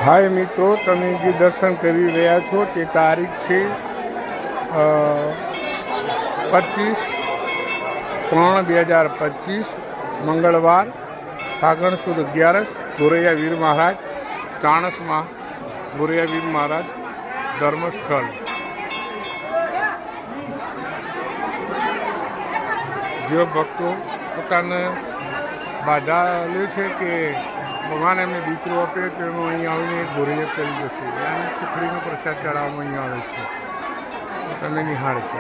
हाय मित्रों, तमे जे दर्शन करी रह्या छो ते तारीख छे 25/3/2025 मंगलवार फागण सुद 11 गोरैया वीर महाराज चाणस में गोरैया वीर महाराज धर्मस्थल। जो भक्तों પોતાને બાધા લે છે કે ભગવાન એમને દીકરો આપે તો એમાં અહીં આવીને ગોરૈયા કરી જશે. સુખડીનો પ્રસાદ ચડાવવામાં અહીં આવે છે. તમે નિહાળશો.